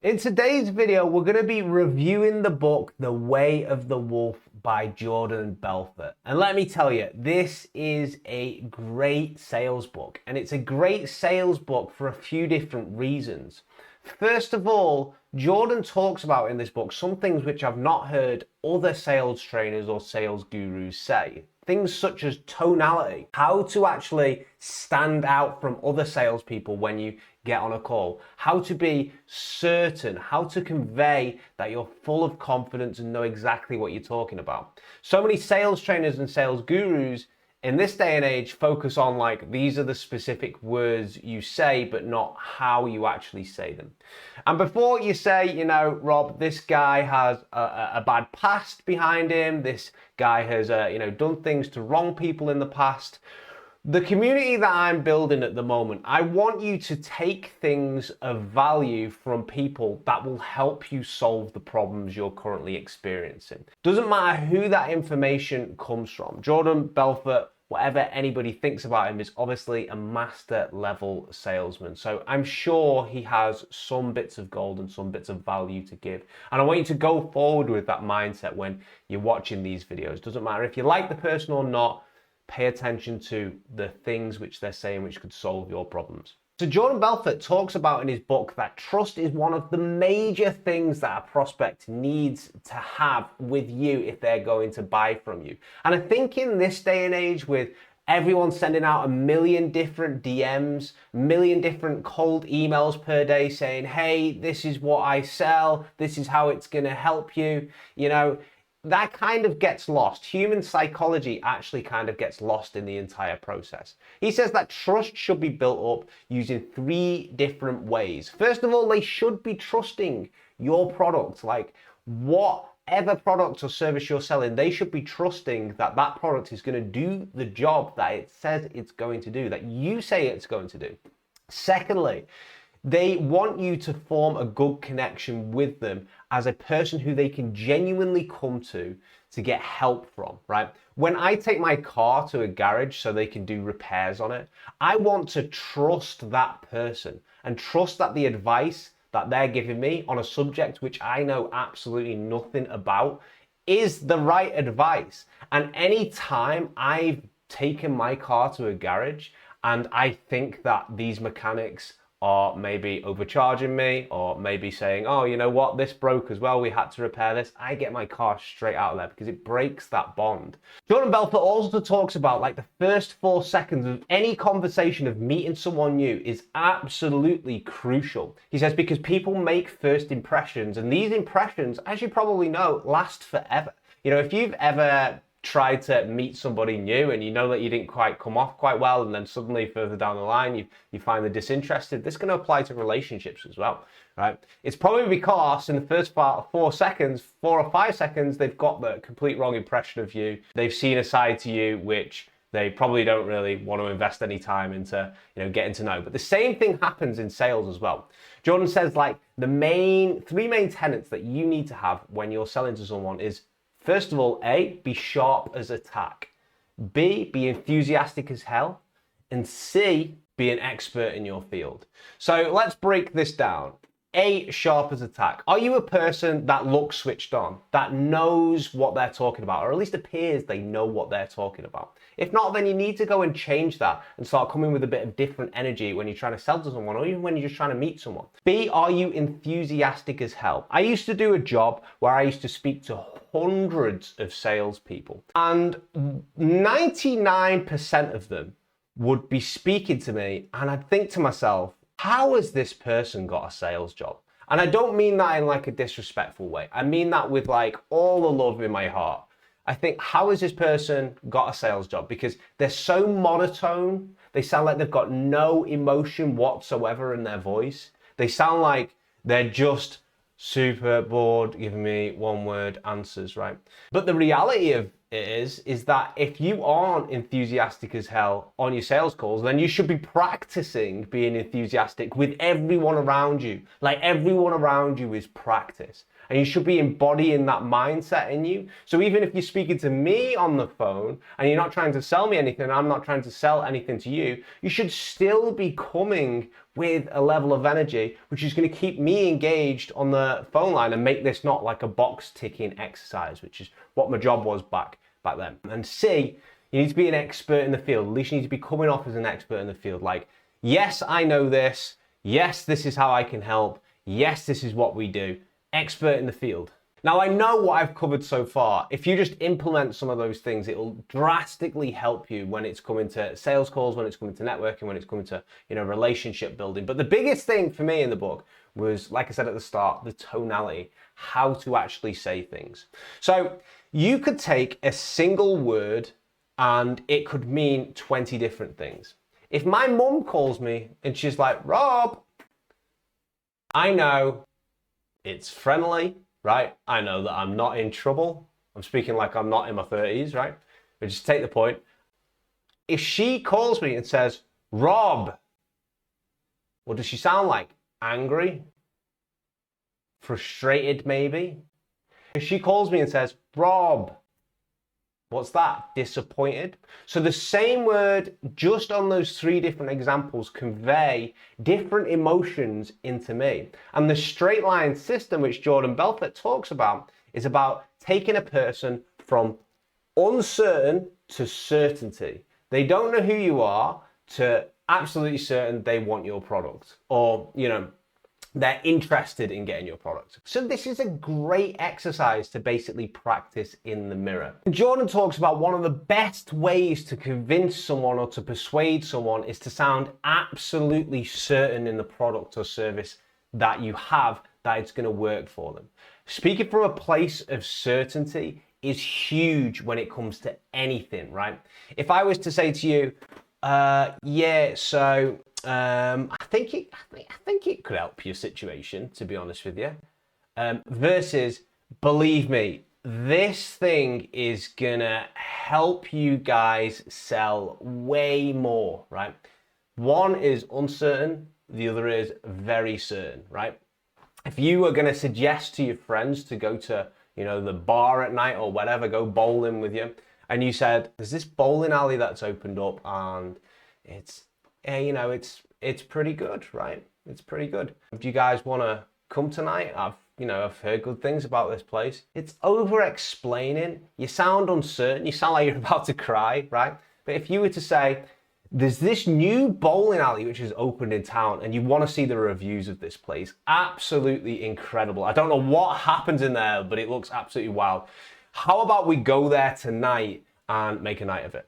In today's video, we're going to be reviewing the book, The Way of the Wolf by Jordan Belfort. And let me tell you, this is a great sales book. And it's a great sales book for a few different reasons. First of all, Jordan talks about in this book some things which I've not heard other sales trainers or sales gurus say. Things such as tonality, how to actually stand out from other salespeople when you get on a call, how to be certain, how to convey that you're full of confidence and know exactly what you're talking about. So many sales trainers and sales gurus in this day and age focus on like, these are the specific words you say, but not how you actually say them. And before you say, you know, Rob, this guy has a bad past behind him, this guy has, done things to wrong people in the past, the community that I'm building at the moment, I want you to take things of value from people that will help you solve the problems you're currently experiencing. Doesn't matter who that information comes from. Jordan Belfort, whatever anybody thinks about him, is obviously a master level salesman. So I'm sure he has some bits of gold and some bits of value to give. And I want you to go forward with that mindset when you're watching these videos. Doesn't matter if you like the person or not. Pay attention to the things which they're saying which could solve your problems. So Jordan Belfort talks about in his book that trust is one of the major things that a prospect needs to have with you if they're going to buy from you. And I think in this day and age with everyone sending out a million different DMs, a million different cold emails per day saying, hey, this is what I sell, this is how it's going to help you, that kind of gets lost. Human psychology actually kind of gets lost in the entire process. He says that trust should be built up using 3 different ways. First of all, they should be trusting your product. Like whatever product or service you're selling, they should be trusting that that product is going to do the job that it says it's going to do, that you say it's going to do. Secondly, they want you to form a good connection with them as a person who they can genuinely come to get help from, right? When I take my car to a garage so they can do repairs on it, I want to trust that person and trust that the advice that they're giving me on a subject which I know absolutely nothing about is the right advice. And any time I've taken my car to a garage and I think that these mechanics are maybe overcharging me, or maybe saying, oh, you know what, this broke as well, we had to repair this, I get my car straight out of there because it breaks that bond. Jordan Belfort also talks about like the first 4 seconds of any conversation of meeting someone new is absolutely crucial. He says because people make first impressions, and these impressions, as you probably know, last forever. If you've ever tried to meet somebody new and you know that you didn't quite come off quite well, and then suddenly further down the line you find they're disinterested, this can apply to relationships as well, right? It's probably because in the first 4 or 5 seconds, they've got the complete wrong impression of you. They've seen a side to you which they probably don't really want to invest any time into, getting to know. But the same thing happens in sales as well. Jordan says like the 3 main tenets that you need to have when you're selling to someone is, first of all, A, be sharp as a tack. B, be enthusiastic as hell. And C, be an expert in your field. So let's break this down. A, sharp as a tack. Are you a person that looks switched on, that knows what they're talking about, or at least appears they know what they're talking about? If not, then you need to go and change that and start coming with a bit of different energy when you're trying to sell to someone, or even when you're just trying to meet someone. B, are you enthusiastic as hell? I used to do a job where I used to speak to hundreds of salespeople, and 99% of them would be speaking to me, and I'd think to myself, how has this person got a sales job? And I don't mean that in like a disrespectful way. I mean that with like all the love in my heart. I think, how has this person got a sales job? Because they're so monotone. They sound like they've got no emotion whatsoever in their voice. They sound like they're just super bored, giving me one-word answers, right? But the reality of it is that if you aren't enthusiastic as hell on your sales calls, then you should be practicing being enthusiastic with everyone around you. Like everyone around you is practice. And you should be embodying that mindset in you. So even if you're speaking to me on the phone and you're not trying to sell me anything, I'm not trying to sell anything to you, you should still be coming with a level of energy which is going to keep me engaged on the phone line and make this not like a box ticking exercise, which is what my job was back then. And C, you need to be an expert in the field. At least you need to be coming off as an expert in the field. Like, yes, I know this. Yes, this is how I can help. Yes, this is what we do. Expert in the field. Now, I know what I've covered so far. If you just implement some of those things, it will drastically help you when it's coming to sales calls, when it's coming to networking, when it's coming to, relationship building. But the biggest thing for me in the book was, like I said at the start, the tonality, how to actually say things. So you could take a single word and it could mean 20 different things. If my mum calls me and she's like, Rob, I know it's friendly, right? I know that I'm not in trouble. I'm speaking like I'm not in my 30s, right? But just take the point. If she calls me and says, Rob, what does she sound like? Angry? Frustrated, maybe? If she calls me and says, Rob, what's that? Disappointed? So the same word, just on those 3 different examples, convey different emotions into me. And the straight line system, which Jordan Belfort talks about, is about taking a person from uncertain to certainty. They don't know who you are to absolutely certain they want your product, or, they're interested in getting your product. So this is a great exercise to basically practice in the mirror. Jordan talks about one of the best ways to convince someone or to persuade someone is to sound absolutely certain in the product or service that you have, that it's going to work for them. Speaking from a place of certainty is huge when it comes to anything, right? If I was to say to you, I think it could help your situation, to be honest with you. Versus, believe me, this thing is gonna help you guys sell way more, right? One is uncertain, the other is very certain, right? If you were gonna suggest to your friends to go to, the bar at night or whatever, go bowling with you, and you said, there's this bowling alley that's opened up and it's pretty good, right? It's pretty good. Do you guys want to come tonight? I've heard good things about this place. It's over explaining. You sound uncertain. You sound like you're about to cry, right? But if you were to say, there's this new bowling alley which is opened in town and you want to see the reviews of this place, absolutely incredible. I don't know what happens in there, but it looks absolutely wild. How about we go there tonight and make a night of it?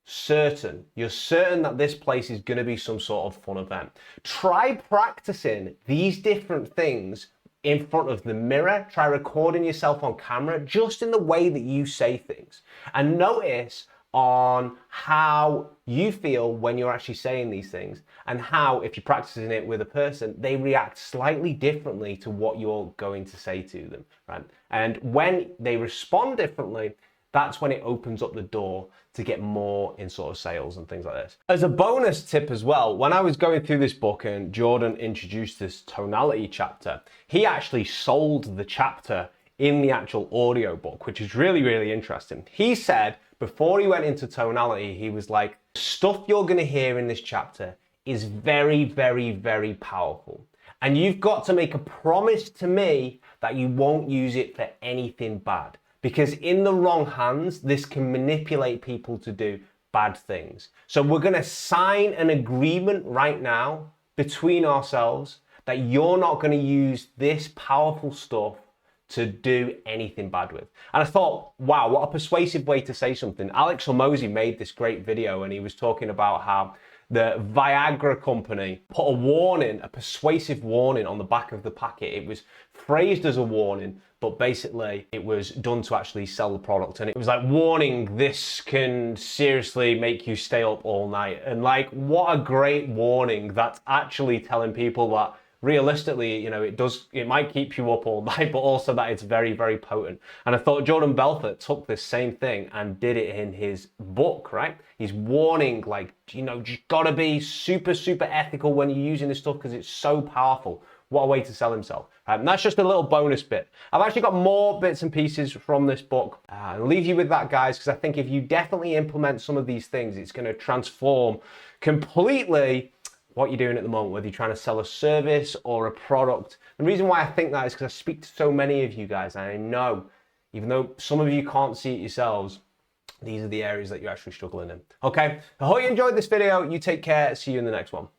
Certain. You're certain that this place is going to be some sort of fun event. Try practicing these different things in front of the mirror. Try recording yourself on camera, just in the way that you say things. And notice on how you feel when you're actually saying these things, and how, if you're practicing it with a person, they react slightly differently to what you're going to say to them, right? And when they respond differently, that's when it opens up the door to get more in sort of sales and things like this. As a bonus tip as well, when I was going through this book and Jordan introduced this tonality chapter, he actually sold the chapter in the actual audio book, which is really, really interesting. He said before he went into tonality, he was like, stuff you're going to hear in this chapter is very, very, very powerful. And you've got to make a promise to me that you won't use it for anything bad. Because in the wrong hands, this can manipulate people to do bad things. So we're going to sign an agreement right now between ourselves that you're not going to use this powerful stuff to do anything bad with. And I thought, wow, what a persuasive way to say something. Alex Hormozy made this great video and he was talking about how the Viagra company put a warning, a persuasive warning on the back of the packet. It was phrased as a warning, but basically it was done to actually sell the product. And it was like, warning, this can seriously make you stay up all night. And like, what a great warning that's actually telling people that realistically, it might keep you up all night, but also that it's very, very potent. And I thought Jordan Belfort took this same thing and did it in his book, right? He's warning, like, you gotta be super, super ethical when you're using this stuff because it's so powerful. What a way to sell himself. And that's just a little bonus bit. I've actually got more bits and pieces from this book. I'll leave you with that, guys, because I think if you definitely implement some of these things, it's going to transform completely what you're doing at the moment, whether you're trying to sell a service or a product. The reason why I think that is because I speak to so many of you guys, and I know, even though some of you can't see it yourselves, these are the areas that you're actually struggling in. Okay, I hope you enjoyed this video. You take care. See you in the next one.